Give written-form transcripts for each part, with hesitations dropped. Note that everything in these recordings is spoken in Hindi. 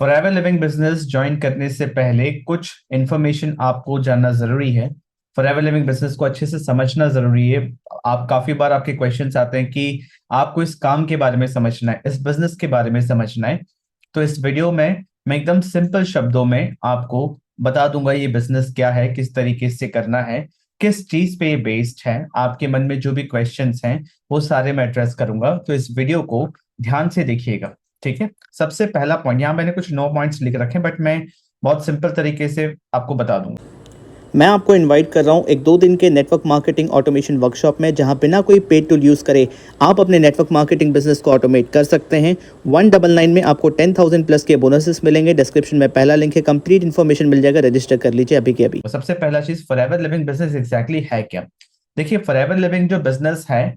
फॉरएवर लिविंग बिजनेस ज्वाइन करने से पहले कुछ इंफॉर्मेशन आपको जानना जरूरी है। फॉरएवर लिविंग बिजनेस को अच्छे से समझना जरूरी है। आप काफी बार आपके क्वेश्चंस आते हैं कि आपको इस काम के बारे में समझना है, इस बिजनेस के बारे में समझना है। तो इस वीडियो में मैं एकदम सिंपल शब्दों में आपको बता दूंगा ये बिजनेस क्या है, किस तरीके से करना है, किस चीज पे ये बेस्ड है। आपके मन में जो भी क्वेश्चंस हैं वो सारे मैं एड्रेस करूंगा, तो इस वीडियो को ध्यान से देखिएगा। ठीक है। सबसे पहला पॉइंट, यहाँ मैंने कुछ 9 पॉइंट्स लिख रखे हैं बट मैं बहुत सिंपल तरीके से आपको बता दूंगा। मैं आपको इनवाइट कर रहा हूँ एक 2 दिन के नेटवर्क मार्केटिंग ऑटोमेशन वर्कशॉप में, जहाँ बिना कोई पेड टूल यूज़ करे आप अपने नेटवर्क मार्केटिंग बिजनेस को ऑटोमेट कर सकते हैं। 199 में आपको 10,000 प्लस के बोनसेस मिलेंगे। डिस्क्रिप्शन में पहला लिंक है, कंप्लीट इन्फॉर्मेशन मिल जाएगा। रजिस्टर कर लीजिए अभी के अभी। तो सबसे पहला चीज, फॉरएवर लिविंग बिजनेस एग्जैक्टली है क्या। देखिए, फॉरएवर लिविंग जो बिजनेस है,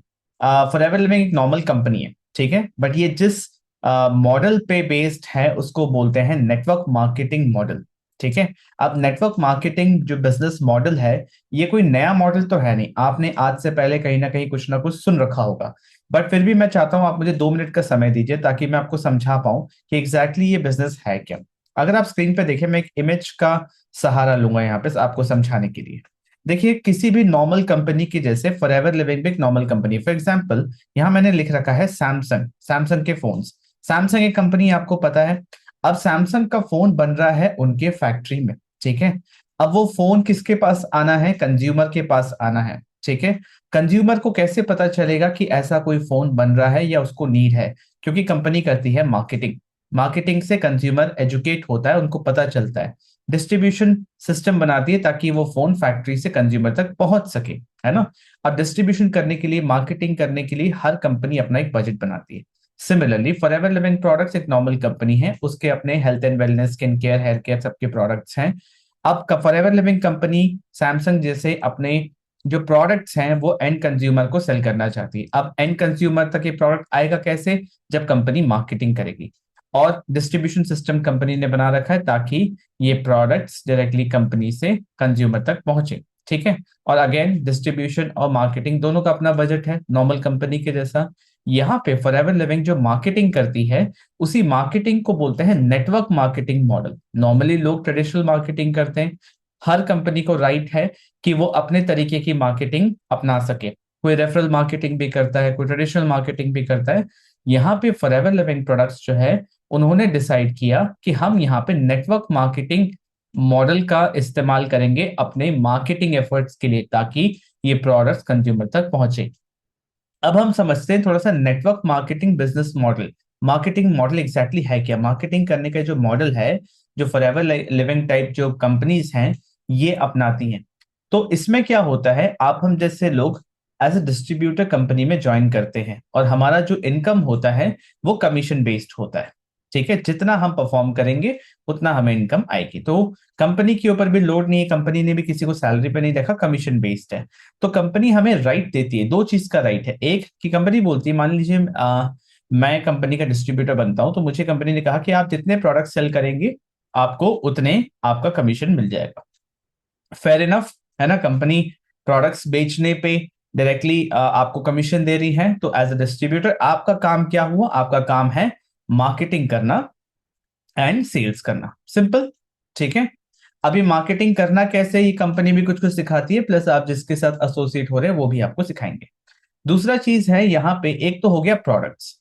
फॉरएवर लिविंग एक नॉर्मल कंपनी है, ठीक है। बट ये जिस मॉडल पे बेस्ड है उसको बोलते हैं नेटवर्क मार्केटिंग मॉडल। ठीक है। अब नेटवर्क मार्केटिंग जो बिजनेस मॉडल है, ये कोई नया मॉडल तो है नहीं, आपने आज से पहले कहीं ना कुछ सुन रखा होगा। बट फिर भी मैं चाहता हूं आप मुझे 2 मिनट का समय दीजिए ताकि मैं आपको समझा पाऊं कि एग्जैक्टली ये बिजनेस है क्या। अगर आप स्क्रीन पे देखें, मैं एक इमेज का सहारा लूंगा यहाँ पे आपको समझाने के लिए। देखिए, किसी भी नॉर्मल कंपनी की जैसे फॉरएवर लिविंग भी एक नॉर्मल कंपनी। फॉर एग्जांपल, यहाँ मैंने लिख रखा है सैमसंग, सैमसंग के फोन्स। सैमसंग एक कंपनी, आपको पता है। अब सैमसंग का फोन बन रहा है उनके फैक्ट्री में, ठीक है। अब वो फोन किसके पास आना है, कंज्यूमर के पास आना है, ठीक है। कंज्यूमर को कैसे पता चलेगा कि ऐसा कोई फोन बन रहा है या उसको नीड है, क्योंकि कंपनी करती है मार्केटिंग। मार्केटिंग से कंज्यूमर एजुकेट होता है, उनको पता चलता है। डिस्ट्रीब्यूशन सिस्टम बनाती है ताकि वो फोन फैक्ट्री से कंज्यूमर तक पहुंच सके, है ना। और डिस्ट्रीब्यूशन करने के लिए, मार्केटिंग करने के लिए हर कंपनी अपना एक बजट बनाती है। सिमिलरली फॉरएवर लिविंग प्रोडक्ट्स एक नॉर्मल कंपनी है, उसके अपने health and wellness, skin care, hair care सबके प्रोडक्ट्स हैं। अब फॉरएवर लिविंग कंपनी सैमसंग जैसे अपने जो प्रोडक्ट्स हैं वो एंड कंज्यूमर को सेल करना चाहती है। अब एंड कंज्यूमर तक ये प्रोडक्ट आएगा कैसे, जब कंपनी मार्केटिंग करेगी। और डिस्ट्रीब्यूशन सिस्टम कंपनी ने बना रखा है ताकि ये प्रोडक्ट्स डायरेक्टली कंपनी से कंज्यूमर तक पहुंचे, ठीक है। और अगेन, डिस्ट्रीब्यूशन और मार्केटिंग दोनों का अपना बजट है, नॉर्मल कंपनी के जैसा। यहाँ पे फॉरएवर लिविंग जो मार्केटिंग करती है, उसी मार्केटिंग को बोलते हैं नेटवर्क मार्केटिंग मॉडल। नॉर्मली लोग ट्रेडिशनल मार्केटिंग करते हैं, हर कंपनी को राइट है कि वो अपने तरीके की मार्केटिंग अपना सके। कोई रेफरल मार्केटिंग भी करता है, कोई ट्रेडिशनल मार्केटिंग भी करता है। यहाँ पे फॉरएवर लिविंग प्रोडक्ट्स जो है, उन्होंने डिसाइड किया कि हम यहाँ पे नेटवर्क मार्केटिंग मॉडल का इस्तेमाल करेंगे अपने मार्केटिंग एफर्ट्स के लिए, ताकि ये प्रोडक्ट्स कंज्यूमर तक पहुंचे। अब हम समझते हैं थोड़ा सा network marketing business model. Marketing model exactly है क्या, मार्केटिंग करने का जो मॉडल है, जो फॉरएवर लिविंग टाइप जो कंपनीज हैं ये अपनाती हैं। तो इसमें क्या होता है, आप हम जैसे लोग एज अ डिस्ट्रीब्यूटर कंपनी में ज्वाइन करते हैं और हमारा जो इनकम होता है वो कमीशन बेस्ड होता है, ठीक है। जितना हम परफॉर्म करेंगे उतना हमें इनकम आएगी। तो कंपनी के ऊपर भी लोड नहीं है, कंपनी ने भी किसी को सैलरी पे नहीं रखा, कमीशन बेस्ड है। तो कंपनी हमें राइट देती है, 2 चीज का राइट है। एक कि कंपनी बोलती है, मान लीजिए मैं कंपनी का डिस्ट्रीब्यूटर बनता हूं, तो मुझे कंपनी ने कहा कि आप जितने प्रोडक्ट सेल करेंगे आपको उतने आपका कमीशन मिल जाएगा। फेयर इनफ, है ना। कंपनी प्रोडक्ट्स बेचने पे डायरेक्टली आपको कमीशन दे रही है, तो एज अ डिस्ट्रीब्यूटर आपका काम क्या हुआ, आपका काम है मार्केटिंग करना एंड सेल्स करना, सिंपल, ठीक है। अभी मार्केटिंग करना कैसे, ये कंपनी भी कुछ कुछ सिखाती है, प्लस आप जिसके साथ एसोसिएट हो रहे हैं वो भी आपको सिखाएंगे। दूसरा चीज है यहाँ पे, एक तो हो गया प्रोडक्ट्स।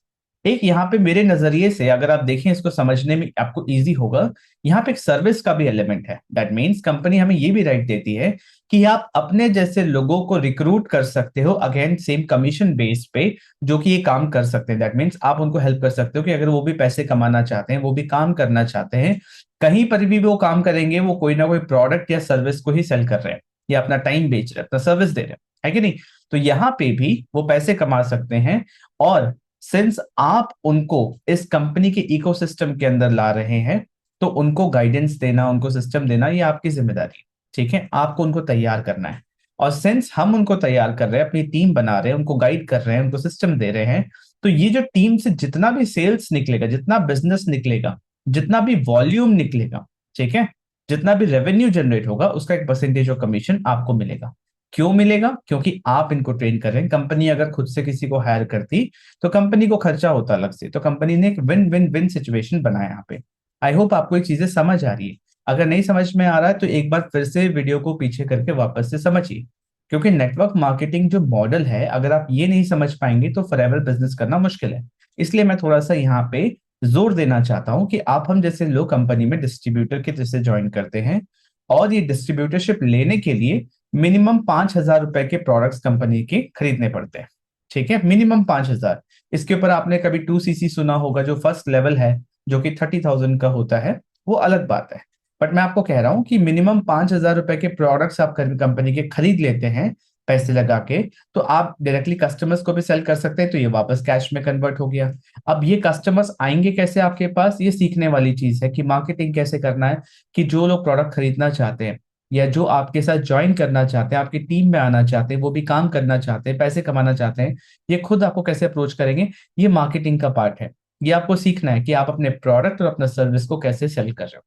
एक यहाँ पे मेरे नजरिए से अगर आप देखें, इसको समझने में आपको इजी होगा। यहाँ पे एक सर्विस का भी एलिमेंट है। दैट मीन्स कंपनी हमें ये भी राइट देती है कि आप अपने जैसे लोगों को रिक्रूट कर सकते हो, अगेन सेम कमीशन बेस पे, जो कि ये काम कर सकते हैं। दैट मीन्स आप उनको हेल्प कर सकते हो कि अगर वो भी पैसे कमाना चाहते हैं, वो भी काम करना चाहते हैं, कहीं पर भी वो काम करेंगे, वो कोई ना कोई प्रोडक्ट या सर्विस को ही सेल कर रहे हैं, या अपना टाइम बेच रहे हैं, अपना सर्विस दे रहे हैं, है कि नहीं। तो यहाँ पे भी वो पैसे कमा सकते हैं। और सिंस आप उनको इस कंपनी के इकोसिस्टम के अंदर ला रहे हैं, तो उनको गाइडेंस देना, उनको सिस्टम देना, ये आपकी जिम्मेदारी है, ठीक है। आपको उनको तैयार करना है। और सिंस हम उनको तैयार कर रहे हैं, अपनी टीम बना रहे हैं, उनको गाइड कर रहे हैं, उनको सिस्टम दे रहे हैं, तो ये जो टीम से जितना भी सेल्स निकलेगा, जितना बिजनेस निकलेगा, जितना भी वॉल्यूम निकलेगा, ठीक है, जितना भी रेवेन्यू जनरेट होगा, उसका एक परसेंटेज ऑफ कमीशन आपको मिलेगा। क्यों मिलेगा, क्योंकि आप इनको ट्रेन कर रहे हैं। कंपनी अगर खुद से किसी को हायर करती तो कंपनी को खर्चा होता अलग से, तो कंपनी ने एक विन विन विन सिचुएशन बनाया यहाँ पे। आई होप आपको ये चीजें समझ आ रही है। अगर नहीं समझ में आ रहा है तो एक बार फिर से वीडियो को पीछे करके वापस से समझिए, क्योंकि नेटवर्क मार्केटिंग जो मॉडल है, अगर आप ये नहीं समझ पाएंगे तो फॉरएवर बिजनेस करना मुश्किल है। इसलिए मैं थोड़ा सा यहाँ पे जोर देना चाहता हूं कि आप हम जैसे लोग कंपनी में डिस्ट्रीब्यूटर के जैसे ज्वाइन करते हैं, और ये डिस्ट्रीब्यूटरशिप लेने के लिए मिनिमम 5,000 रुपए के प्रोडक्ट्स कंपनी के खरीदने पड़ते हैं। ठीक है, मिनिमम 5,000। इसके ऊपर आपने कभी 2cc सुना होगा, जो फर्स्ट लेवल है, जो कि 30,000 का होता है, वो अलग बात है। बट मैं आपको कह रहा हूं कि मिनिमम 5,000 रुपए के प्रोडक्ट्स आप कंपनी के खरीद लेते हैं पैसे लगा के, तो आप डायरेक्टली कस्टमर्स को भी सेल कर सकते हैं, तो ये वापस कैश में कन्वर्ट हो गया। अब ये कस्टमर्स आएंगे कैसे आपके पास, ये सीखने वाली चीज है कि मार्केटिंग कैसे करना है, कि जो लोग प्रोडक्ट खरीदना चाहते हैं या जो आपके साथ ज्वाइन करना चाहते हैं, आपकी टीम में आना चाहते हैं, वो भी काम करना चाहते हैं, पैसे कमाना चाहते हैं, ये खुद आपको कैसे अप्रोच करेंगे, ये मार्केटिंग का पार्ट है। ये आपको सीखना है कि आप अपने प्रोडक्ट और अपना सर्विस को कैसे सेल कर रहे हो।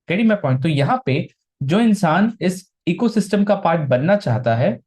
करी मैं पॉइंट, तो यहाँ पे जो इंसान इस इकोसिस्टम का पार्ट बनना चाहता है,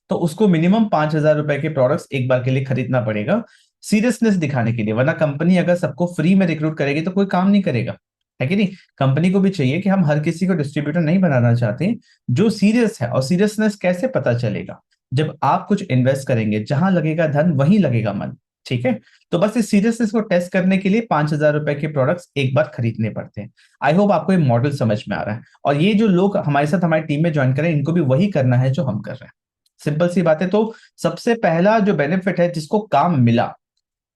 तो उसको मिनिमम 5,000 रुपए के प्रोडक्ट्स एक बार के लिए खरीदना पड़ेगा, सीरियसनेस दिखाने के लिए। वरना कंपनी अगर सबको फ्री में रिक्रूट करेगी तो कोई काम नहीं करेगा, है कि नहीं। कंपनी को भी चाहिए कि हम हर किसी को डिस्ट्रीब्यूटर नहीं बनाना चाहते, जो सीरियस है। और सीरियसनेस कैसे पता चलेगा, जब आप कुछ इन्वेस्ट करेंगे, जहां लगेगा धन वहीं लगेगा मन। ठीक है, तो बस इस सीरियसनेस को टेस्ट करने के लिए 5,000 रुपए के प्रोडक्ट्स एक बार खरीदने पड़ते हैं। आई होप आपको ये मॉडल समझ में आ रहा है, और ये जो लोग हमारे साथ हमारी टीम में ज्वाइन करें, इनको भी वही करना है जो हम कर रहे हैं। सिंपल सी बात है। तो सबसे पहला जो बेनिफिट है, जिसको काम मिला,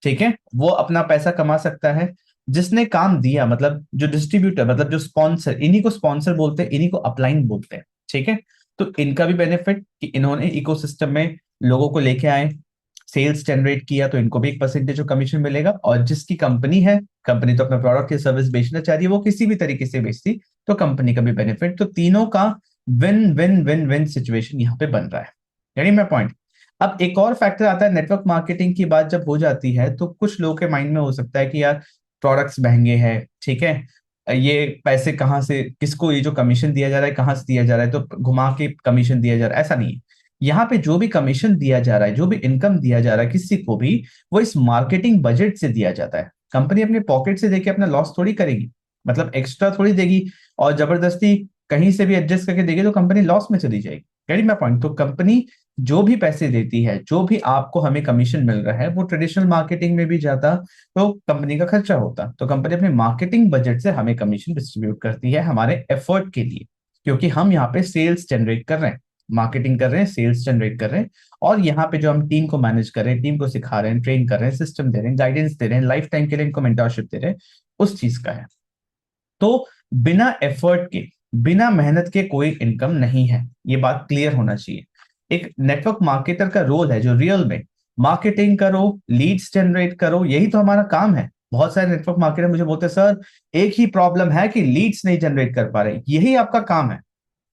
ठीक है, वो अपना पैसा कमा सकता है। जिसने काम दिया, मतलब जो डिस्ट्रीब्यूटर, मतलब जो स्पॉन्सर, इन्हीं को स्पॉन्सर बोलते हैं, इन्हीं को अपलाइन बोलते हैं। ठीक है, तो इनका भी बेनिफिट कि इन्होंने इकोसिस्टम में लोगों को लेके आए, सेल्स जनरेट किया, तो इनको भी एक परसेंटेज ऑफ कमीशन मिलेगा। और जिसकी कंपनी है, कंपनी तो अपना प्रोडक्ट या सर्विस बेचना चाह रही है, वो किसी भी तरीके से बेचती, तो कंपनी का भी बेनिफिट। तो तीनों का win win win win situation यहाँ पे बन रहा है। यानी मैं पॉइंट। अब एक और फैक्टर आता है, नेटवर्क मार्केटिंग की बात जब हो जाती है तो कुछ लोगों के माइंड में हो सकता है कि यार प्रोडक्ट्स महंगे हैं, ठीक है, ये पैसे कहाँ से, किसको ये जो कमीशन दिया जा रहा है कहाँ से दिया जा रहा है, तो घुमा के कमीशन दिया जा रहा है, ऐसा नहीं है। यहाँ पे जो भी कमीशन दिया जा रहा है, जो भी इनकम दिया जा रहा है किसी को भी, वो इस मार्केटिंग बजट से दिया जाता है। कंपनी अपने पॉकेट से देके अपना लॉस थोड़ी करेगी, मतलब एक्स्ट्रा थोड़ी देगी और जबरदस्ती कहीं से भी एडजस्ट करके देगी तो कंपनी लॉस में चली जाएगी। Getting my point. तो कंपनी जो भी पैसे देती है, जो भी आपको हमें कमीशन मिल रहा है, वो ट्रेडिशनल मार्केटिंग में भी जाता तो कंपनी का खर्चा होता। तो कंपनी अपने मार्केटिंग बजट से हमें कमीशन डिस्ट्रीब्यूट करती है हमारे एफर्ट के लिए, क्योंकि हम यहाँ पे सेल्स जनरेट कर रहे हैं, मार्केटिंग कर रहे हैं, सेल्स जनरेट कर रहे हैं। और यहाँ पे जो हम टीम को मैनेज कर रहे हैं, टीम को सिखा रहे हैं, ट्रेन कर रहे हैं, सिस्टम दे रहे हैं, गाइडेंस दे रहे हैं, लाइफ टाइम के लिए इनको मेंटरशिप दे रहे हैं, उस चीज का है। तो बिना एफर्ट के, बिना मेहनत के कोई इनकम नहीं है, ये बात क्लियर होना चाहिए। एक नेटवर्क मार्केटर का रोल है जो रियल में मार्केटिंग करो, लीड्स जनरेट करो, यही तो हमारा काम है। बहुत सारे नेटवर्क मार्केटर मुझे बोलते हैं सर एक ही प्रॉब्लम है कि लीड्स नहीं जनरेट कर पा रहे, यही आपका काम है।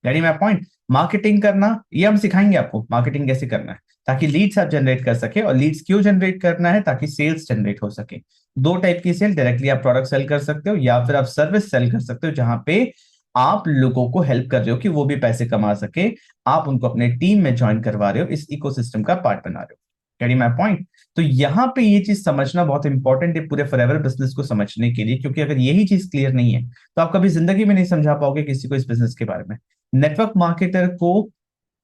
यानी मैं पॉइंट, मार्केटिंग करना, ये हम सिखाएंगे आपको मार्केटिंग कैसे करना है, ताकि लीड्स आप जनरेट कर सके। और लीड्स क्यों जनरेट करना है, ताकि सेल्स जनरेट हो सके। दो टाइप की सेल, डायरेक्टली आप प्रोडक्ट सेल कर सकते हो या फिर आप सर्विस सेल कर सकते हो, जहां पे आप लोगों को हेल्प कर रहे हो कि वो भी पैसे कमा सके, आप उनको अपने टीम में ज्वाइन करवा रहे हो, इस इकोसिस्टम का पार्ट बना रहे हो। Carry my point. तो यहाँ पे ये चीज समझना बहुत इंपॉर्टेंट है पूरे फॉरएवर बिजनेस को समझने के लिए, क्योंकि अगर यही चीज क्लियर नहीं है तो आप कभी जिंदगी में नहीं समझा पाओगे किसी को इस बिजनेस के बारे में। नेटवर्क मार्केटर को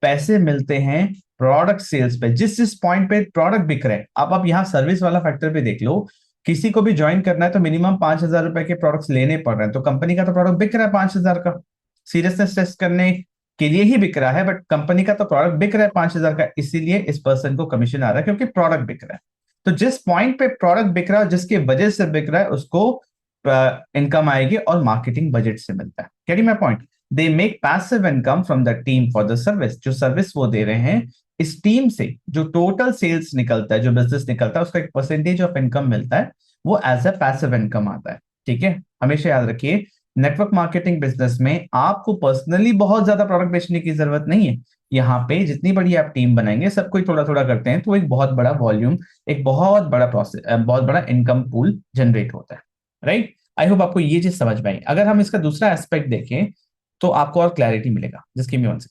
पैसे मिलते हैं प्रोडक्ट सेल्स पे, जिस जिस पॉइंट पे प्रोडक्ट बिक रहे हैं। आप यहाँ सर्विस वाला फैक्टर भी देख लो, किसी को भी ज्वाइन करना है तो मिनिमम 5,000 रुपए के प्रोडक्ट्स लेने पड़ रहे हैं, तो कंपनी का तो प्रोडक्ट बिक रहा है 5,000 का, सीरियसनेस टेस्ट करने के लिए ही बिक रहा है, बट कंपनी का तो प्रोडक्ट बिक रहा है 5,000 का, इसीलिए इस पर्सन को कमीशन आ रहा है क्योंकि प्रोडक्ट बिक रहा है। तो जिस पॉइंट पे प्रोडक्ट बिक रहा है, जिसकी वजह से बिक रहा है, उसको इनकम आएगी और मार्केटिंग बजट से मिलता है। Carry my point. They make passive income from the team for the service, जो सर्विस वो दे रहे हैं, इस टीम से जो टोटल सेल्स निकलता है, जो बिजनेस निकलता है, उसका एक परसेंटेज ऑफ इनकम मिलता है, वो एज अ पैसिव इनकम आता है। ठीक है, हमेशा याद रखिए नेटवर्क मार्केटिंग बिजनेस में आपको पर्सनली बहुत ज्यादा प्रोडक्ट बेचने की जरूरत नहीं है। यहाँ पे जितनी बड़ी आप टीम बनाएंगे, सब कोई थोड़ा थोड़ा करते हैं, तो एक बहुत बड़ा वॉल्यूम, एक बहुत बड़ा प्रोसेस, बहुत बड़ा इनकम पूल जनरेट होता है। राइट, आई होप आपको ये चीज समझ में आई। अगर हम इसका दूसरा एस्पेक्ट देखें तो आपको और क्लैरिटी मिलेगा, जिसकी मैं वंस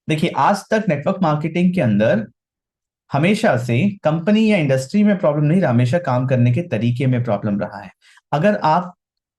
देखिए, आज तक नेटवर्क मार्केटिंग के अंदर हमेशा से कंपनी या इंडस्ट्री में प्रॉब्लम नहीं रहा, हमेशा काम करने के तरीके में प्रॉब्लम रहा है। अगर आप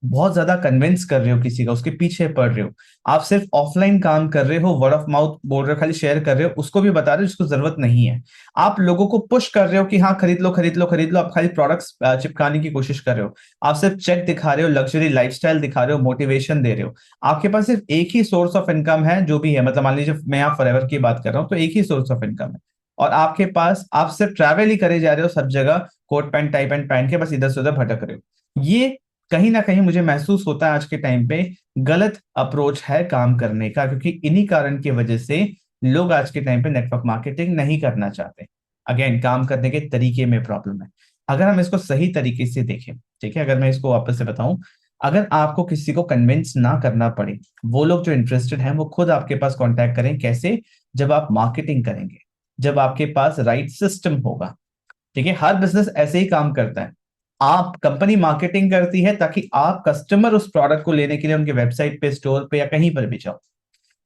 बहुत ज्यादा कन्विंस कर रहे हो किसी का, उसके पीछे पड़ रहे हो, आप सिर्फ ऑफलाइन काम कर रहे हो, वर्ड ऑफ माउथ बोल रहे हो, खाली शेयर कर रहे हो, उसको भी बता रहे हो जिसको जरूरत नहीं है। आप लोगों को पुश कर रहे हो कि हाँ खरीद लो खरीद लो खरीद लो, आप खाली प्रोडक्ट्स चिपकाने की कोशिश कर रहे हो, आप सिर्फ चेक दिखा रहे हो, लग्जरी लाइफस्टाइल दिखा रहे हो, मोटिवेशन दे रहे हो। आपके पास सिर्फ एक ही सोर्स ऑफ इनकम है जो भी है, मतलब मान लीजिए मैं यहाँ फॉरएवर की बात कर रहा हूँ तो एक ही सोर्स ऑफ इनकम है, और आपके पास आप सिर्फ ट्रैवल ही करे जा रहे हो सब जगह, कोट पैंट टाई पैंट पहन के बस इधर से उधर भटक रहे हो। ये कहीं ना कहीं मुझे महसूस होता है आज के टाइम पे गलत अप्रोच है काम करने का, क्योंकि इन्हीं कारण की वजह से लोग आज के टाइम पे नेटवर्क मार्केटिंग नहीं करना चाहते। अगेन, काम करने के तरीके में प्रॉब्लम है। अगर हम इसको सही तरीके से देखें, ठीक है, अगर मैं इसको वापस से बताऊं, अगर आपको किसी को कन्विंस ना करना पड़े, वो लोग जो इंटरेस्टेड हैं वो खुद आपके पास कांटेक्ट करें। कैसे? जब आप मार्केटिंग करेंगे, जब आपके पास राइट सिस्टम होगा। ठीक है, हर बिजनेस ऐसे ही काम करता है। आप कंपनी मार्केटिंग करती है ताकि आप कस्टमर उस प्रोडक्ट को लेने के लिए उनके वेबसाइट पे, स्टोर पे या कहीं पर भी जाओ।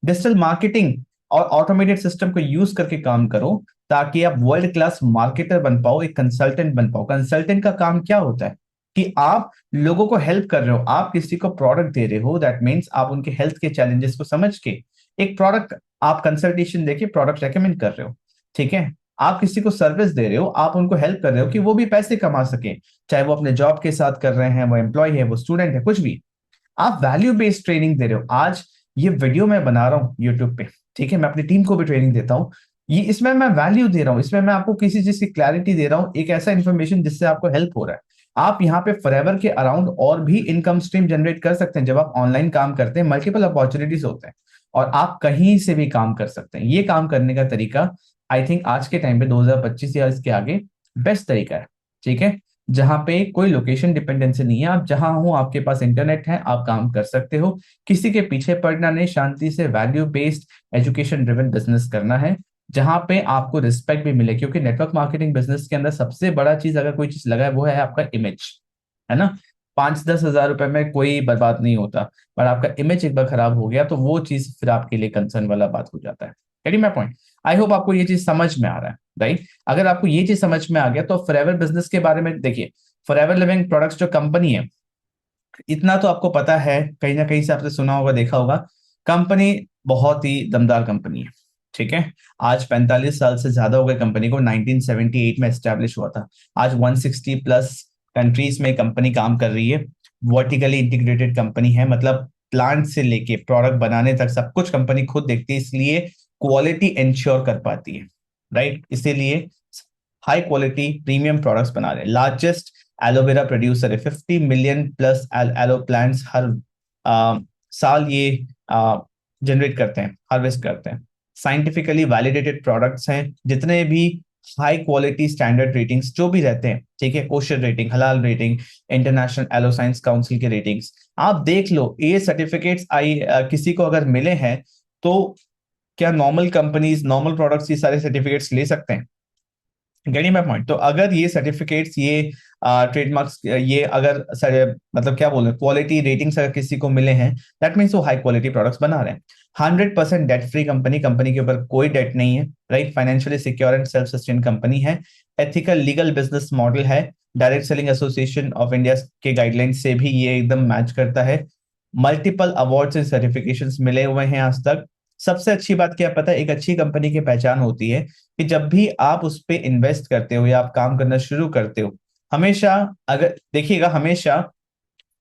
डिजिटल मार्केटिंग और ऑटोमेटेड सिस्टम को यूज करके काम करो ताकि आप वर्ल्ड क्लास मार्केटर बन पाओ, एक कंसल्टेंट बन पाओ। कंसल्टेंट का काम क्या होता है कि आप लोगों को हेल्प कर रहे हो, आप किसी को प्रोडक्ट दे रहे हो, दैट मीन्स आप उनके हेल्थ के चैलेंजेस को समझ के एक प्रोडक्ट, आप कंसल्टेशन देके प्रोडक्ट रेकमेंड कर रहे हो। ठीक है, आप किसी को सर्विस दे रहे हो, आप उनको हेल्प कर रहे हो कि वो भी पैसे कमा सके, चाहे वो अपने जॉब के साथ कर रहे हैं, वो एम्प्लॉय है, वो स्टूडेंट है, कुछ भी। आप वैल्यू बेस्ड ट्रेनिंग दे रहे हो। आज ये वीडियो मैं बना रहा हूँ यूट्यूब पे, ठीक है, मैं अपनी टीम को भी ट्रेनिंग देता हूँ, ये इसमें मैं वैल्यू दे रहा हूँ, इसमें मैं आपको किसी चीज की क्लैरिटी दे रहा हूँ, एक ऐसा इन्फॉर्मेशन जिससे आपको हेल्प हो रहा है। आप यहाँ पे फॉरएवर के अराउंड और भी इनकम स्ट्रीम जनरेट कर सकते हैं। जब आप ऑनलाइन काम करते हैं, मल्टीपल अपॉर्चुनिटीज होते हैं और आप कहीं से भी काम कर सकते हैं। ये काम करने का तरीका आई थिंक आज के टाइम पे 2025 या इसके आगे बेस्ट तरीका है। ठीक है, जहां पे कोई लोकेशन डिपेंडेंसी नहीं है, आप जहां हो आपके पास इंटरनेट है, आप काम कर सकते हो, किसी के पीछे पड़ना नहीं, शांति से value based education driven business करना है, जहां पे आपको रिस्पेक्ट भी मिले। क्योंकि नेटवर्क मार्केटिंग बिजनेस के अंदर सबसे बड़ा चीज, अगर कोई चीज लगा है, वो है आपका इमेज, है ना। 5-10 हज़ार रुपए में कोई बर्बाद नहीं होता, पर आपका इमेज एक बार खराब हो गया तो वो चीज फिर आपके लिए कंसर्न वाला बात हो जाता है। Getting my point? I hope आपको ये चीज समझ में आ रहा है, राइट? अगर आपको ये चीज समझ में आ गया तो फॉरएवर बिजनेस के बारे में देखिए। फॉरएवर लिविंग प्रोडक्ट्स जो कंपनी है, इतना तो आपको पता है, कहीं ना कहीं से आपने सुना होगा, देखा होगा, कंपनी बहुत ही दमदार कंपनी है। ठीक है, आज 45 साल से ज्यादा हो गए कंपनी को, 1978 में एस्टेब्लिश हुआ था। आज 160 प्लस कंट्रीज में कंपनी काम कर रही है। वर्टिकली इंटीग्रेटेड कंपनी है, मतलब प्लांट से लेके प्रोडक्ट बनाने तक सब कुछ कंपनी खुद देखती है, इसलिए क्वालिटी इंश्योर कर पाती है, राइट? इसीलिए हाई क्वालिटी प्रीमियम प्रोडक्ट्स बना रहे हैं। लार्जेस्ट एलोवेरा प्रोड्यूसर है, 50 मिलियन प्लस एलो प्लांट्स हर साल ये जनरेट करते हैं, हार्वेस्ट करते हैं। साइंटिफिकली वैलिडेटेड प्रोडक्ट्स हैं, जितने भी हाई क्वालिटी स्टैंडर्ड रेटिंग्स जो भी रहते हैं, ठीक है, kosher rating, halal rating, international aloe science council के रेटिंग्स, आप देख लो। ये सर्टिफिकेट्स किसी को अगर मिले हैं तो क्या नॉर्मल कंपनीज, नॉर्मल प्रोडक्ट्स ये सारे सर्टिफिकेट्स ले सकते हैं? Getting my point? तो अगर ये सर्टिफिकेट्स, ये ट्रेडमार्क्स, ये अगर मतलब क्या बोल रहे हैं, क्वालिटी रेटिंग्स अगर किसी को मिले हैं, दैट मीन्स वो हाई क्वालिटी प्रोडक्ट्स बना रहे हैं। 100% डेट फ्री कंपनी, कंपनी के ऊपर कोई डेट नहीं है, right? Financially secure and self sustain company है। एथिकल लीगल बिजनेस मॉडल है। Direct selling association of India के गाइडलाइन से भी ये एकदम मैच करता है। मल्टीपल अवार्ड्स एंड सर्टिफिकेशंस मिले हुए हैं आज तक। सबसे अच्छी बात क्या पता है, एक अच्छी कंपनी की पहचान होती है कि जब भी आप उस पे इन्वेस्ट करते हो या आप काम करना शुरू करते हो, हमेशा, अगर देखिएगा, हमेशा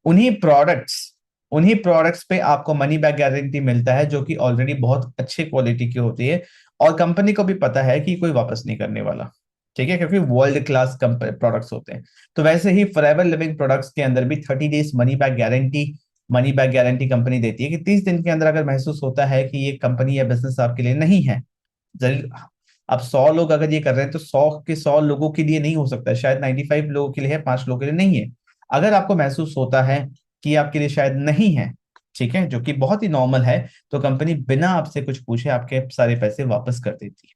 उन्हीं प्रोडक्ट्स उन्हीं प्रोडक्ट्स पे आपको मनी बैक गारंटी मिलता है, जो कि ऑलरेडी बहुत अच्छे क्वालिटी की होती है, और कंपनी को भी पता है कि कोई वापस नहीं करने वाला। ठीक है, क्योंकि वर्ल्ड क्लास प्रोडक्ट्स होते हैं। तो वैसे ही फॉरएवर लिविंग प्रोडक्ट्स के अंदर भी 30 days money back guarantee company देती है कि 30 दिन के अंदर अगर महसूस होता है कि ये कंपनी या बिजनेस आपके लिए नहीं है, जरूर। अब 100 लोग अगर ये कर रहे हैं तो 100 के 100 लोगों के लिए नहीं हो सकता है, शायद 95 लोगों के लिए है, 5 लोगों के लिए नहीं है। अगर आपको महसूस होता है कि आपके लिए शायद नहीं है, ठीक है, जो कि बहुत ही नॉर्मल है, तो कंपनी बिना आपसे कुछ पूछे आपके सारे पैसे वापस कर देती है।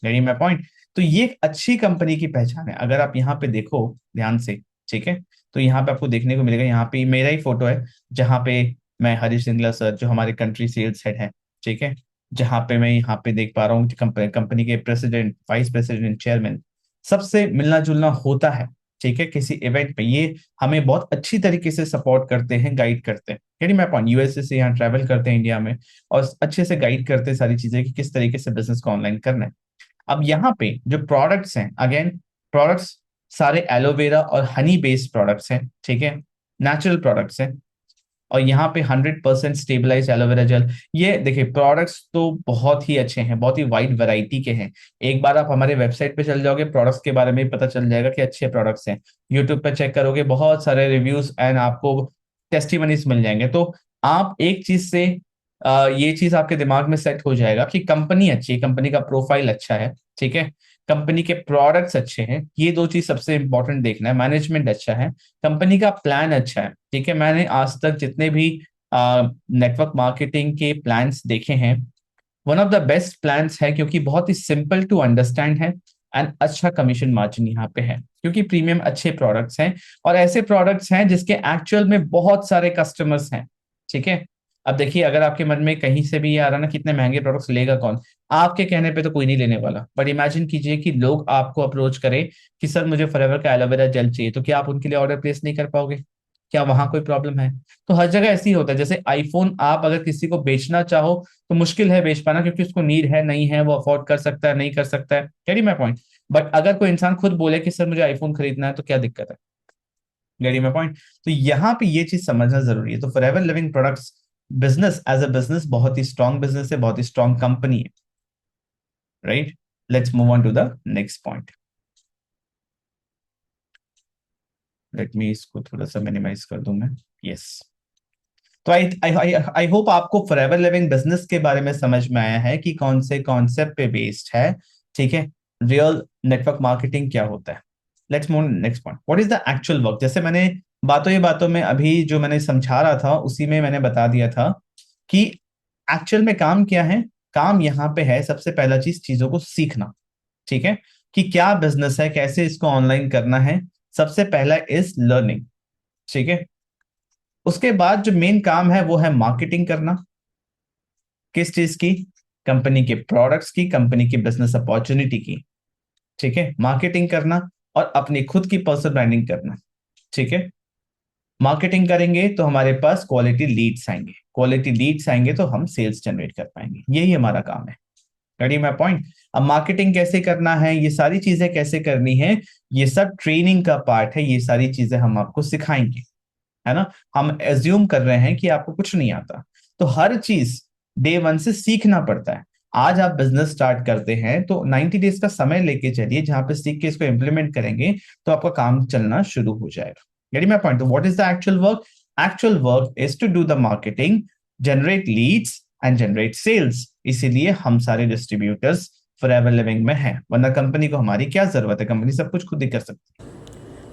Getting my point? तो ये एक अच्छी कंपनी की पहचान है। अगर आप यहाँ पे देखो ध्यान से, ठीक है, तो यहाँ पे आपको देखने को मिलेगा, यहाँ पे मेरा ही फोटो है, जहाँ पे मैं हरीश सिंगला सर, जो हमारे कंट्री सेल्स हेड है, ठीक है, जहाँ पे मैं यहाँ पे देख पा रहा हूँ कंपनी के प्रेसिडेंट, वाइस प्रेसिडेंट, चेयरमैन, सबसे मिलना जुलना होता है। ठीक है, किसी इवेंट पे, ये हमें बहुत अच्छी तरीके से सपोर्ट करते हैं, गाइड करते हैं। यानी मैं पॉइंट, यूएसए से यहाँ ट्रैवल करते हैं इंडिया में, और अच्छे से गाइड करते हैं सारी चीजें कि किस तरीके से बिजनेस को ऑनलाइन करना है। अब यहाँ पे जो प्रोडक्ट्स हैं, अगेन प्रोडक्ट्स सारे एलोवेरा और हनी बेस्ड प्रोडक्ट्स हैं, ठीक है, नेचुरल प्रोडक्ट्स हैं। और यहाँ पे 100% स्टेबलाइज एलोवेरा जेल। ये देखिए प्रोडक्ट्स तो बहुत ही अच्छे हैं, बहुत ही वाइड वैरायटी के हैं। एक बार आप हमारे वेबसाइट पे चल जाओगे, प्रोडक्ट्स के बारे में भी पता चल जाएगा कि अच्छे प्रोडक्ट्स हैं। यूट्यूब पे चेक करोगे, बहुत सारे रिव्यूज एंड आपको टेस्टिमनीज मिल जाएंगे। तो आप एक चीज से ये चीज आपके दिमाग में सेट हो जाएगा कि कंपनी अच्छी है, कंपनी का प्रोफाइल अच्छा है, ठीक है, कंपनी के प्रोडक्ट्स अच्छे हैं। ये दो चीज सबसे इंपॉर्टेंट देखना है। मैनेजमेंट अच्छा है, कंपनी का प्लान अच्छा है, ठीक है। मैंने आज तक जितने भी नेटवर्क मार्केटिंग के प्लान्स देखे हैं, one of the best plans है, क्योंकि बहुत ही सिंपल टू अंडरस्टैंड है एंड अच्छा कमीशन मार्जिन यहाँ पे है, क्योंकि प्रीमियम अच्छे प्रोडक्ट्स हैं और ऐसे प्रोडक्ट्स हैं जिसके एक्चुअल में बहुत सारे कस्टमर्स हैं, ठीक है। अब देखिए, अगर आपके मन में कहीं से भी ये आ रहा ना, कितने महंगे प्रोडक्ट्स लेगा कौन, आपके कहने पे तो कोई नहीं लेने वाला। बट इमेजिन कीजिए कि लोग आपको अप्रोच करें कि सर मुझे फॉरएवर का एलोवेरा जेल चाहिए, तो क्या आप उनके लिए ऑर्डर प्लेस नहीं कर पाओगे? क्या वहां कोई प्रॉब्लम है? तो हर जगह ऐसे ही होता है। जैसे आईफोन आप अगर किसी को बेचना चाहो तो मुश्किल है बेच पाना, क्योंकि उसको नीड है नहीं है, वो अफोर्ड कर सकता है नहीं कर सकता है, कैरी माई पॉइंट। बट अगर कोई इंसान खुद बोले कि सर मुझे आईफोन खरीदना है, तो क्या दिक्कत है? Getting my point. तो यहाँ पे ये चीज समझना जरूरी है। तो forever living products business as a business बहुत ही स्ट्रॉन्ग बिजनेस है, बहुत ही स्ट्रॉन्ग कंपनी है, right. Let's move on to the next point. Let me इसको थोड़ा सा मिनिमाइज कर दूं मैं। यस। तो आई आई आई होप आपको फॉरएवर लिविंग बिजनेस के बारे में समझ में आया है कि कौन से कॉन्सेप्ट पे बेस्ड है, ठीक है। रियल नेटवर्क मार्केटिंग क्या होता है। Let's move next point, what is the actual work. जैसे मैंने बातों ही बातों में अभी जो मैंने समझा रहा था, उसी में मैंने बता दिया था कि एक्चुअल में काम क्या है। काम यहाँ पे है, सबसे पहला चीज चीजों को सीखना, ठीक है, कि क्या बिजनेस है, कैसे इसको ऑनलाइन करना है। सबसे पहला इज लर्निंग, ठीक है। उसके बाद जो मेन काम है वो है मार्केटिंग करना। किस चीज की? कंपनी के प्रोडक्ट्स की, कंपनी की बिजनेस अपॉर्चुनिटी की, ठीक है, मार्केटिंग करना। और अपनी खुद की पर्सनल ब्रांडिंग करना, ठीक है। मार्केटिंग करेंगे तो हमारे पास क्वालिटी लीड्स आएंगे, क्वालिटी लीड्स आएंगे तो हम सेल्स जनरेट कर पाएंगे। यही हमारा काम है। Ready my point. अब मार्केटिंग कैसे करना है, ये सारी चीजें कैसे करनी है, ये सब ट्रेनिंग का पार्ट है। ये सारी चीजें हम आपको सिखाएंगे, है ना। हम एज्यूम कर रहे हैं कि आपको कुछ नहीं आता, तो हर चीज डे वन से सीखना पड़ता है। आज आप बिजनेस स्टार्ट करते हैं तो 90 डेज का समय लेके चलिए, जहां पे सीख के इसको इंप्लीमेंट करेंगे तो आपका काम चलना शुरू हो जाएगा। Getting my point. What is the actual work? Actual work is to do the marketing, generate leads and generate sales. इसीलिए हम सारे डिस्ट्रीब्यूटर्स फॉरएवर लिविंग में हैं, वरना कंपनी को हमारी क्या जरूरत है, कंपनी सब कुछ खुद ही कर सकती है।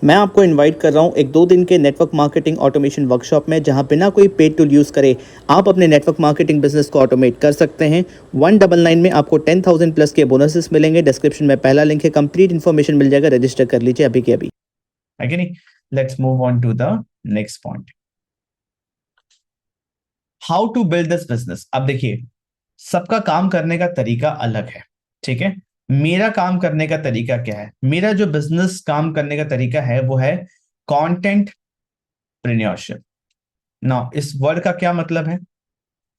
मैं आपको इनवाइट कर रहा हूं एक 2 दिन के नेटवर्क मार्केटिंग ऑटोमेशन वर्कशॉप में, जहां बिना कोई पेड टूल यूज़ करे आप अपने नेटवर्क मार्केटिंग बिजनेस को ऑटोमेट कर सकते हैं। 199 में आपको 10,000 प्लस के बोनसेस मिलेंगे। डिस्क्रिप्शन में पहला लिंक है, कंप्लीट इन्फॉर्मेशन मिल जाएगा, रजिस्टर कर लीजिए अभी के अभी। है कि नहीं? Let's move on to the next point, how to build this business. अब देखिए, सबका काम करने का तरीका अलग है, ठीक है। मेरा काम करने का तरीका क्या है? मेरा जो बिजनेस काम करने का तरीका है वो है कंटेंट प्रेन्योरशिप। ना, इस वर्ड का क्या मतलब है?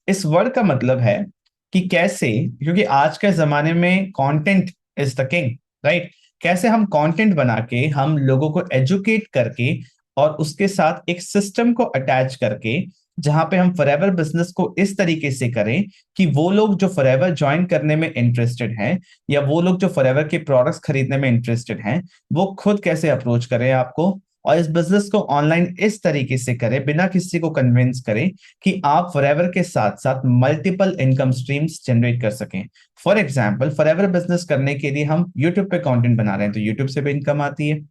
इस वर्ड का मतलब है कि कैसे, क्योंकि आज के जमाने में content is the king, right. कैसे हम कंटेंट बना के हम लोगों को एजुकेट करके और उसके साथ एक सिस्टम को अटैच करके, जहां पे हम फॉरएवर बिजनेस को इस तरीके से करें कि वो लोग जो फॉरएवर ज्वाइन करने में इंटरेस्टेड हैं, या वो लोग जो फॉरएवर के प्रोडक्ट्स खरीदने में इंटरेस्टेड हैं, वो खुद कैसे अप्रोच करें आपको, और इस बिजनेस को ऑनलाइन इस तरीके से करें बिना किसी को कन्विंस करें कि आप फॉरएवर के साथ साथ मल्टीपल इनकम स्ट्रीम्स जनरेट कर सकें। फॉर एग्जाम्पल, फॉरएवर बिजनेस करने के लिए हम यूट्यूब पे कंटेंट बना रहे हैं, तो यूट्यूब से भी इनकम आती है।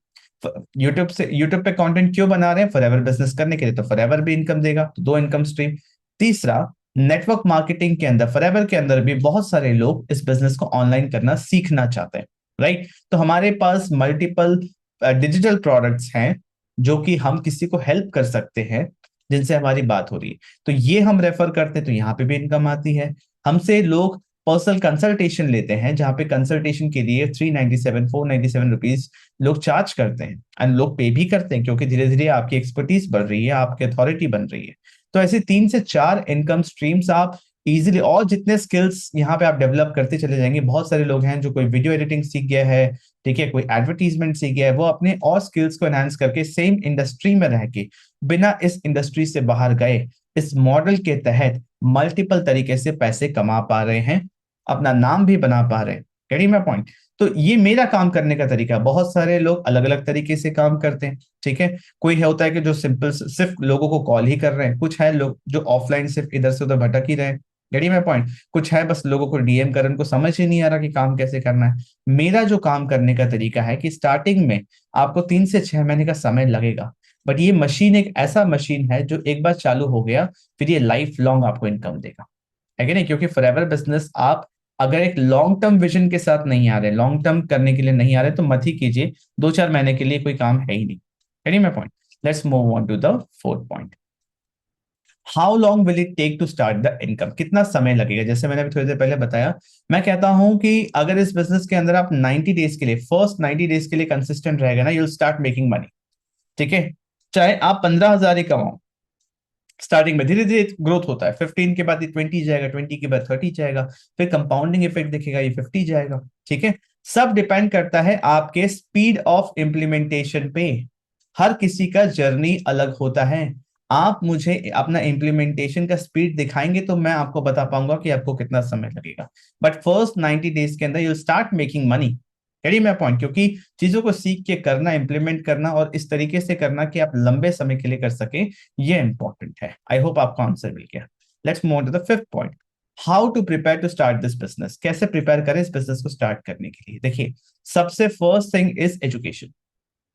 यूट्यूब पे कंटेंट क्यों बना रहे हैं? फॉरएवर बिजनेस करने के लिए, तो फॉरएवर भी इनकम देगा, तो 2 इनकम स्ट्रीम। तीसरा, नेटवर्क मार्केटिंग के अंदर, फॉरएवर के अंदर भी बहुत सारे लोग इस बिजनेस को ऑनलाइन करना सीखना चाहते हैं, राइट। तो हमारे पास मल्टीपल डिजिटल प्रोडक्ट्स हैं जो कि हम किसी को हेल्प कर सकते हैं, जिनसे हमारी बात हो रही है, तो ये हम रेफर करते हैं, तो यहाँ पे भी इनकम आती है। हमसे लोग पर्सनल कंसल्टेशन लेते हैं, जहां पे कंसल्टेशन के लिए 397 497 रुपीज लोग चार्ज करते हैं, एंड लोग पे भी करते हैं, क्योंकि धीरे धीरे आपकी एक्सपर्टीज बढ़ रही है, आपकी अथॉरिटी बन रही है। तो ऐसे 3 से 4 इनकम स्ट्रीम्स आप इजीली, और जितने स्किल्स यहाँ पे आप डेवलप करते चले जाएंगे, बहुत सारे लोग हैं जो कोई वीडियो एडिटिंग सीख गया है, ठीक है, कोई एडवर्टीजमेंट सीख गया है, वो अपने और स्किल्स को एनहांस करके सेम इंडस्ट्री में रह के, बिना इस इंडस्ट्री से बाहर गए, इस मॉडल के तहत मल्टीपल तरीके से पैसे कमा पा रहे हैं, अपना नाम भी बना पा रहे हैं। Getting my point? तो ये मेरा काम करने का तरीका है। बहुत सारे लोग अलग अलग तरीके से काम करते हैं, ठीक है। कोई होता है कि जो सिंपल सिर्फ लोगों को कॉल ही कर रहे हैं, कुछ है लोग जो ऑफलाइन सिर्फ इधर से उधर भटक ही रहे हैं। Getting my point? कुछ है बस लोगों को डीएम कर, उनको समझ ही नहीं आ रहा कि काम कैसे करना है। मेरा जो काम करने का तरीका है कि स्टार्टिंग में आपको 3 से 6 महीने का समय लगेगा, बट ये मशीन एक ऐसा मशीन है जो एक बार चालू हो गया फिर ये लाइफ लॉन्ग आपको इनकम देगा, है कि नहीं? क्योंकि फॉरएवर बिजनेस आप अगर एक लॉन्ग टर्म विजन के साथ नहीं आ रहे, लॉन्ग टर्म करने के लिए नहीं आ रहे, तो मत ही कीजिए। 2-4 महीने के लिए कोई काम है ही नहीं। Getting my point? Let's move on to the fourth point. How long will it take to start the income? कितना समय लगेगा? जैसे मैंने अभी थोड़ी देर पहले बताया, मैं कहता हूं कि अगर इस बिजनेस के अंदर आप 90 डेज के लिए, फर्स्ट 90 डेज के लिए कंसिस्टेंट रहेगा ना, यूल स्टार्ट मेकिंग मनी, ठीक है। चाहे आप 15,000 ही कमाओ स्टार्टिंग में, धीरे धीरे ग्रोथ होता है। 15 के बाद ये 20 जाएगा, 20 के बाद 30 जाएगा, फिर कंपाउंडिंग इफेक्ट दिखेगा, ये 50 जाएगा, ठीक है। सब डिपेंड करता है आपके स्पीड ऑफ इम्प्लीमेंटेशन पे। हर किसी का जर्नी अलग होता है। आप मुझे अपना इम्प्लीमेंटेशन का स्पीड दिखाएंगे तो मैं आपको बता पाऊंगा कि आपको कितना समय लगेगा। बट फर्स्ट 90 डेज के अंदर यू स्टार्ट मेकिंग मनी। करिए मैं पॉइंट, क्योंकि चीजों को सीख के करना, इंप्लीमेंट करना और इस तरीके से करना कि आप लंबे समय के लिए कर सके, ये इंपॉर्टेंट है। आई होप आपका आंसर मिल गया। Let's move to the fifth point. How to prepare to start this business? कैसे प्रिपेयर करें इस बिजनेस को स्टार्ट करने के लिए? देखिए, सबसे first thing is education,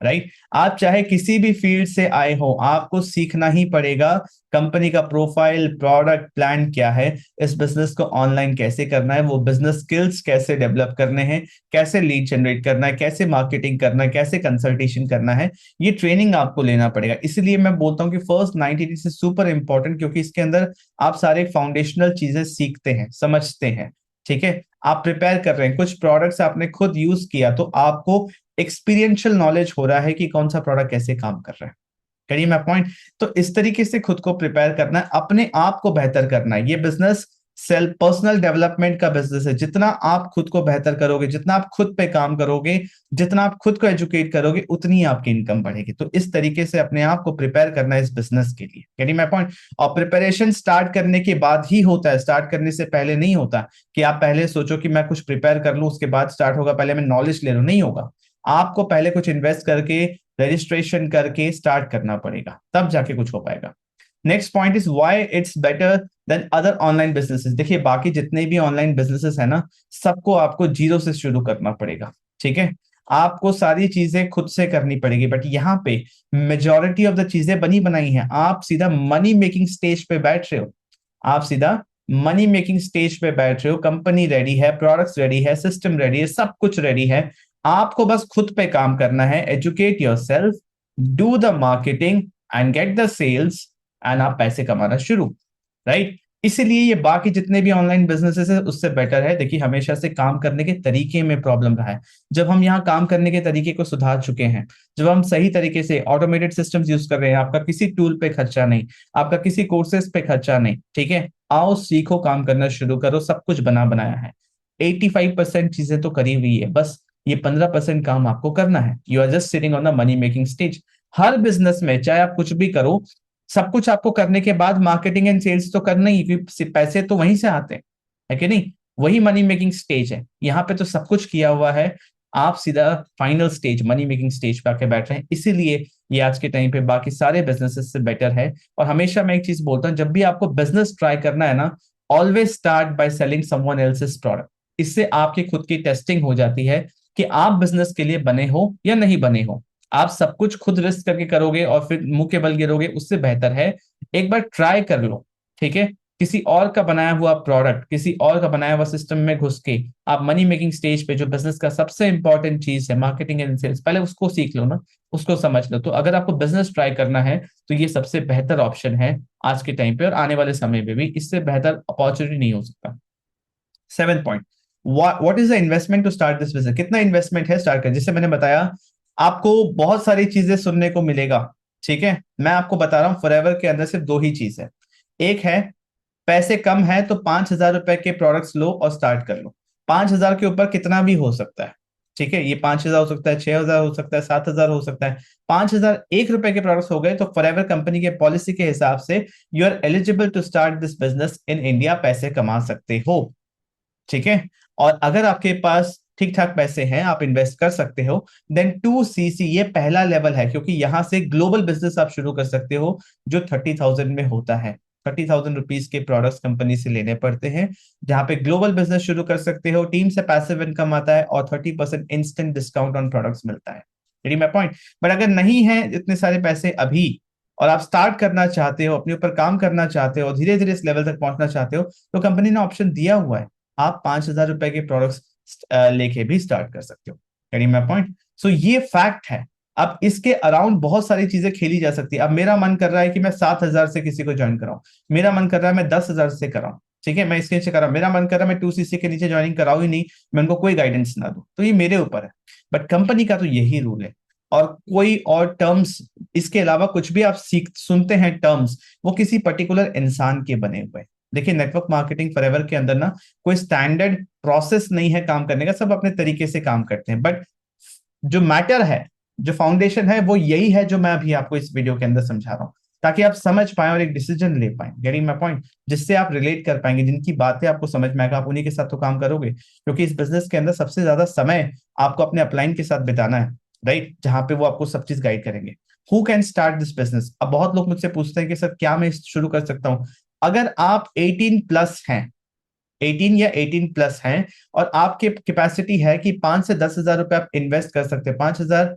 right. आप चाहे किसी भी फील्ड से आए हो, आपको सीखना ही पड़ेगा कंपनी का प्रोफाइल, प्रोडक्ट प्लान क्या है, इस बिजनेस को ऑनलाइन कैसे करना है, वो बिजनेस स्किल्स कैसे डेवलप करने हैं, कैसे लीड जनरेट करना है, कैसे मार्केटिंग करना है, कैसे कंसल्टेशन करना है, ये ट्रेनिंग आपको लेना पड़ेगा। इसलिए मैं बोलता हूँ कि first 90 days is super important, क्योंकि इसके अंदर आप सारे फाउंडेशनल चीजें सीखते हैं, समझते हैं, ठीक है। आप प्रिपेयर कर रहे हैं, कुछ प्रोडक्ट्स आपने खुद यूज किया तो आपको एक्सपीरियंशियल नॉलेज हो रहा है कि कौन सा प्रोडक्ट कैसे काम कर रहा है। करिए मैं पॉइंट? तो इस तरीके से खुद को प्रिपेयर करना है, अपने आप को बेहतर करना है। ये बिजनेस सेल्फ पर्सनल डेवलपमेंट का बिजनेस है। जितना आप खुद को बेहतर करोगे, जितना आप खुद पे काम करोगे, जितना आप खुद को एजुकेट करोगे, उतनी आपकी इनकम बढ़ेगी। तो इस तरीके से अपने आप को प्रिपेयर करना है इस बिजनेस के लिए। करिए मैं पॉइंट? और प्रिपरेशन स्टार्ट करने के बाद ही होता है, स्टार्ट करने से पहले नहीं होता कि आप पहले सोचो कि मैं कुछ प्रिपेयर कर लूं उसके बाद स्टार्ट होगा, पहले मैं नॉलेज ले लूं, नहीं होगा। आपको पहले कुछ इन्वेस्ट करके, रजिस्ट्रेशन करके स्टार्ट करना पड़ेगा, तब जाके कुछ हो पाएगा। Next point is why it's better than other online businesses. देखिए, बाकी जितने भी ऑनलाइन बिजनेसेस है ना, सबको आपको जीरो से शुरू करना पड़ेगा, ठीक है। आपको सारी चीजें खुद से करनी पड़ेगी, बट यहाँ पे मेजोरिटी ऑफ द चीजें बनी बनाई हैं। आप सीधा मनी मेकिंग स्टेज पे बैठ रहे हो, आप सीधा मनी मेकिंग स्टेज पे बैठ रहे हो। कंपनी रेडी है, प्रोडक्ट्स रेडी है, सिस्टम रेडी है, सब कुछ रेडी है। आपको बस खुद पे काम करना है। Educate yourself, do the marketing and get the sales, and आप पैसे कमाना शुरू, राइट। इसीलिए ये बाकी जितने भी ऑनलाइन बिजनेसेस है उससे बेटर है। देखिए, हमेशा से काम करने के तरीके में प्रॉब्लम रहा है। जब हम यहाँ काम करने के तरीके को सुधार चुके हैं, जब हम सही तरीके से ऑटोमेटेड सिस्टम्स यूज कर रहे हैं, आपका किसी टूल पे खर्चा नहीं, आपका किसी कोर्सेज पे खर्चा नहीं, ठीक है। आओ सीखो, काम करना शुरू करो, सब कुछ बना बनाया है। 85% चीजें तो करी हुई है, बस ये 15% काम आपको करना है। You are just sitting on the money making stage. हर बिजनेस में चाहे आप कुछ भी करो, सब कुछ आपको करने के बाद मार्केटिंग एंड सेल्स तो करना ही, क्योंकि पैसे तो वहीं से आते हैं, है कि नहीं? वही मनी मेकिंग स्टेज है। यहाँ पे तो सब कुछ किया हुआ है, आप सीधा final stage, money making stage पे आके बैठ रहे हैं। इसीलिए ये आज के टाइम पे बाकी सारे बिजनेसेस से बेटर है। और हमेशा मैं एक चीज बोलता हूँ, जब भी आपको बिजनेस ट्राई करना है ना, always start by selling someone else's product. इससे आपकी खुद की टेस्टिंग हो जाती है कि आप बिजनेस के लिए बने हो या नहीं बने हो। आप सब कुछ खुद रिस्क करके करोगे और फिर मुंह के बल गिरोगे, उससे बेहतर है एक बार ट्राई कर लो, ठीक है। किसी और का बनाया हुआ प्रोडक्ट, किसी और का बनाया हुआ सिस्टम में घुस के आप मनी मेकिंग स्टेज पे, जो बिजनेस का सबसे इंपॉर्टेंट चीज है मार्केटिंग एंड सेल्स, पहले उसको सीख लो ना, उसको समझ लो। तो अगर आपको बिजनेस ट्राई करना है तो ये सबसे बेहतर ऑप्शन है आज के टाइम पे, और आने वाले समय में भी इससे बेहतर अपॉर्चुनिटी नहीं हो सकता। Seven point, what is the investment to start this business, कितना इन्वेस्टमेंट है स्टार्ट कर, जिससे मैंने बताया आपको बहुत सारी चीजें सुनने को मिलेगा। ठीक है, मैं आपको बता रहा हूं फॉरएवर के अंदर सिर्फ दो ही चीज है। एक है पैसे कम है तो 5,000 रुपए के प्रोडक्ट्स लो और स्टार्ट कर लो। 5,000 के ऊपर कितना भी हो सकता है। ठीक है, ये 5,000 हो सकता है, 6,000 हो सकता है, 7,000 हो सकता है। 5,001 रुपए के प्रोडक्ट्स हो गए तो फॉरएवर कंपनी के पॉलिसी के हिसाब से you are eligible to start this business in India, पैसे कमा सकते हो। ठीक है, और अगर आपके पास ठीक ठाक पैसे हैं, आप इन्वेस्ट कर सकते हो, देन 2CC ये पहला लेवल है, क्योंकि यहां से ग्लोबल बिजनेस आप शुरू कर सकते हो जो 30,000 में होता है। 30,000 रुपीज के प्रोडक्ट्स कंपनी से लेने पड़ते हैं, जहां पे ग्लोबल बिजनेस शुरू कर सकते हो, टीम से पैसिव इनकम आता है और 30% इंस्टेंट डिस्काउंट ऑन प्रोडक्ट्स मिलता है। यही मैं पॉइंट। बट अगर नहीं है इतने सारे पैसे अभी, और आप स्टार्ट करना चाहते हो, अपने ऊपर काम करना चाहते हो, धीरे धीरे इस लेवल तक पहुंचना चाहते हो, तो कंपनी ने ऑप्शन दिया हुआ है, आप 5,000 रुपए के प्रोडक्ट्स लेके भी स्टार्ट कर सकते हो। यानी मैं पॉइंट। सो ये फैक्ट है। अब इसके अराउंड बहुत सारी चीजें खेली जा सकती है। अब मेरा मन कर रहा है कि मैं 7,000 से किसी को ज्वाइन कराऊं, मेरा मन कर रहा है मैं 10,000 से कराऊं, ठीक है, मैं इसके नीचे कराऊं, मेरा मन कर रहा है मैं 2CC के नीचे ज्वाइनिंग कराऊं ही नहीं, मैं उनको कोई गाइडेंस ना दूं, तो ये मेरे ऊपर है। बट कंपनी का तो यही रूल है। और कोई और टर्म्स इसके अलावा कुछ भी आप सीख सुनते हैं टर्म्स, वो किसी पर्टिकुलर इंसान के बने हुए हैं। देखिए, नेटवर्क मार्केटिंग फॉरएवर के अंदर ना कोई स्टैंडर्ड प्रोसेस नहीं है काम करने का, सब अपने तरीके से काम करते हैं। बट जो मैटर है, जो फाउंडेशन है, वो यही है जो मैं अभी आपको इस वीडियो के अंदर समझा रहा हूं, ताकि आप समझ पाए और एक डिसीजन ले पाए। गेटिंग माय पॉइंट, जिससे आप रिलेट कर पाएंगे, जिनकी बातें आपको समझ में आएगा, आप उन्हीं के साथ तो काम करोगे, क्योंकि इस बिजनेस के अंदर सबसे ज्यादा समय आपको अपने अपलाइन के साथ बिताना है, राइट, जहां पे वो आपको सब चीज गाइड करेंगे। Who can start this business? अब बहुत लोग मुझसे पूछते हैं कि सर क्या मैं शुरू कर सकता हूँ? अगर आप 18+ हैं, 18 या 18+ हैं, और आपके कैपेसिटी है कि 5 से 10,000 रुपए आप इन्वेस्ट कर सकते हैं, 5,000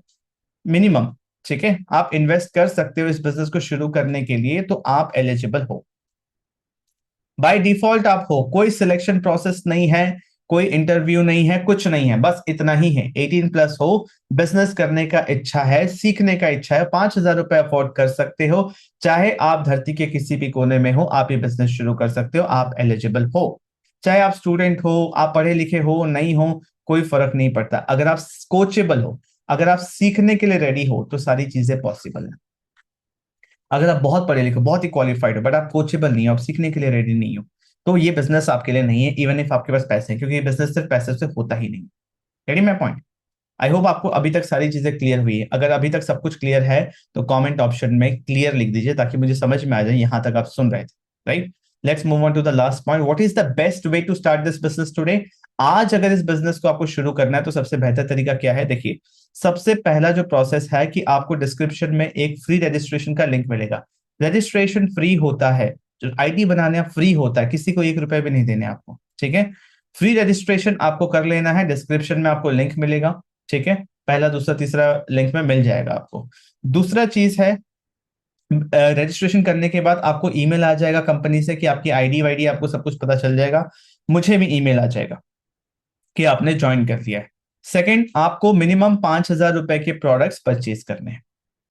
मिनिमम, ठीक है, आप इन्वेस्ट कर सकते हो इस बिजनेस को शुरू करने के लिए, तो आप एलिजिबल हो। बाय डिफॉल्ट आप हो, कोई सिलेक्शन प्रोसेस नहीं है, कोई इंटरव्यू नहीं है, कुछ नहीं है, बस इतना ही है, 18+ हो, बिजनेस करने का इच्छा है, सीखने का इच्छा है, 5,000 रुपए अफोर्ड कर सकते हो, चाहे आप धरती के किसी भी कोने में हो, आप ये बिजनेस शुरू कर सकते हो, आप एलिजिबल हो। चाहे आप स्टूडेंट हो, आप पढ़े लिखे हो, नहीं हो, कोई फर्क नहीं पड़ता। अगर आप कोचेबल हो, अगर आप सीखने के लिए रेडी हो, तो सारी चीजें पॉसिबल है। अगर आप बहुत पढ़े लिखे, बहुत ही क्वालिफाइड हो, बट आप कोचेबल नहीं हो, आप सीखने के लिए रेडी नहीं हो, तो ये बिजनेस आपके लिए नहीं है, इवन इफ आपके पास पैसे हैं, क्योंकि ये बिजनेस सिर्फ पैसे से होता ही नहीं। रेडी मैं पॉइंट। आई होप आपको अभी तक सारी चीजें क्लियर हुई है। अगर अभी तक सब कुछ क्लियर है तो कमेंट ऑप्शन में क्लियर लिख दीजिए, ताकि मुझे समझ में आ जाए यहां तक आप सुन रहे थे, right. Let's move on to the last point, what is the best way to start this business today? आज अगर इस बिजनेस को आपको शुरू करना है तो सबसे बेहतर तरीका क्या है? देखिए, सबसे पहला जो प्रोसेस है कि आपको डिस्क्रिप्शन में एक फ्री रजिस्ट्रेशन का लिंक मिलेगा। रजिस्ट्रेशन फ्री होता है, जो आईडी बनाना फ्री होता है, किसी को 1 रुपए भी नहीं देने आपको, ठीक है। फ्री रजिस्ट्रेशन आपको कर लेना है, डिस्क्रिप्शन में आपको लिंक मिलेगा, ठीक है, पहला दूसरा तीसरा लिंक में मिल जाएगा आपको। दूसरा चीज है, रजिस्ट्रेशन करने के बाद आपको ईमेल आ जाएगा कंपनी से कि आपकी आईडी वाईडी, आपको सब कुछ पता चल जाएगा, मुझे भी ईमेल आ जाएगा कि आपने ज्वाइन कर लिया है। सेकंड, आपको मिनिमम 5,000 रुपए के प्रोडक्ट्स परचेज करने हैं,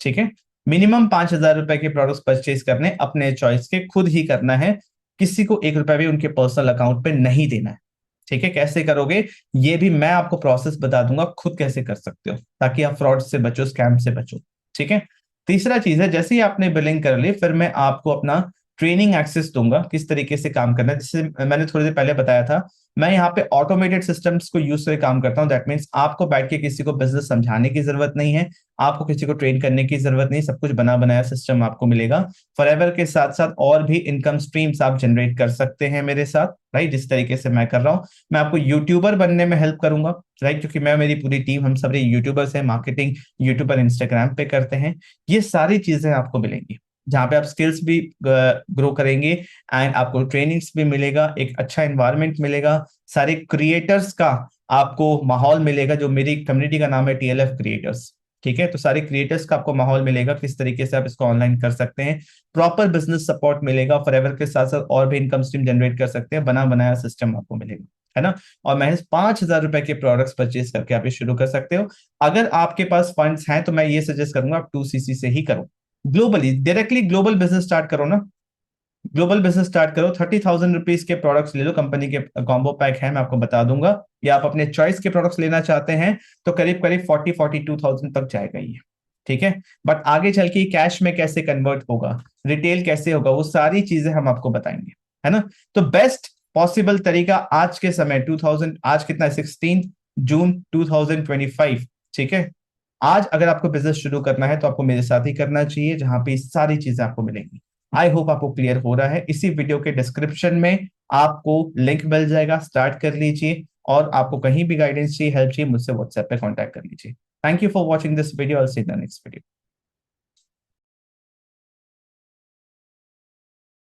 ठीक है, मिनिमम 5,000 रुपए के प्रोडक्ट्स परचेज करने, अपने चॉइस के, खुद ही करना है, किसी को 1 रुपया भी उनके पर्सनल अकाउंट पे नहीं देना है, ठीक है। कैसे करोगे ये भी मैं आपको प्रोसेस बता दूंगा, खुद कैसे कर सकते हो, ताकि आप फ्रॉड से बचो, स्कैम से बचो, ठीक है। तीसरा चीज है, जैसे ही आपने बिलिंग कर ली, फिर मैं आपको अपना ट्रेनिंग एक्सेस दूंगा, किस तरीके से काम करना है, जैसे मैंने थोड़ी देर पहले बताया था, मैं यहाँ पे ऑटोमेटेड सिस्टम्स को यूज करके काम करता हूँ। दैट मीन्स आपको बैठ के किसी को बिजनेस समझाने की जरूरत नहीं है, आपको किसी को ट्रेन करने की जरूरत नहीं, सब कुछ बना बनाया सिस्टम आपको मिलेगा। फॉरएवर के साथ साथ और भी इनकम स्ट्रीम्स आप जनरेट कर सकते हैं मेरे साथ, राइट, जिस तरीके से मैं कर रहा हूँ। मैं आपको यूट्यूबर बनने में हेल्प करूंगा, राइट, क्योंकि मैं, मेरी पूरी टीम, हम सब यूट्यूबर्स हैं, मार्केटिंग यूट्यूबर इंस्टाग्राम पे करते हैं। ये सारी चीजें आपको मिलेंगी, जहां पे आप स्किल्स भी ग्रो करेंगे, एंड आपको ट्रेनिंग्स भी मिलेगा, एक अच्छा एनवायरनमेंट मिलेगा, सारे क्रिएटर्स का आपको माहौल मिलेगा, जो मेरी कम्युनिटी का नाम है TLF क्रिएटर्स, ठीक है। तो सारे क्रिएटर्स का आपको माहौल मिलेगा, किस तरीके से आप इसको ऑनलाइन कर सकते हैं, प्रॉपर बिजनेस सपोर्ट मिलेगा, फॉरएवर के साथ साथ और भी इनकम स्ट्रीम जनरेट कर सकते हैं, बना बनाया सिस्टम आपको मिलेगा, है ना। और महज 5,000 रुपए के प्रोडक्ट्स परचेज करके आप ये शुरू कर सकते हो। अगर आपके पास फंड्स हैं तो मैं ये सजेस्ट करूंगा आप 2CC से ही करो, globally, directly global business start करो ना, ग्लोबल बिजनेस स्टार्ट करो, 30,000 रुपीज के प्रोडक्ट्स ले लो, कंपनी के कॉम्बो पैक है, मैं आपको बता दूंगा, या आप अपने चॉइस के प्रोडक्ट्स लेना चाहते हैं तो करीब करीब 42,000 तक जाएगा ये। ठीक है, बट आगे चल के कैश में कैसे कन्वर्ट होगा, रिटेल कैसे होगा, वो सारी चीजें हम आपको बताएंगे, है ना। तो बेस्ट पॉसिबल तरीका आज के समय 2000, आज कितना है, 16 जून 2025, ठीक है। आज अगर आपको बिजनेस शुरू करना है तो आपको मेरे साथ ही करना चाहिए, जहां पे सारी चीजें आपको मिलेंगी। आई होप आपको क्लियर हो रहा है। इसी वीडियो के डिस्क्रिप्शन में आपको लिंक मिल जाएगा, स्टार्ट कर लीजिए, और आपको कहीं भी गाइडेंस चाहिए, हेल्प चाहिए, मुझसे व्हाट्सएप पे कांटेक्ट कर लीजिए। Thank you for watching this video, I will see you in the next video.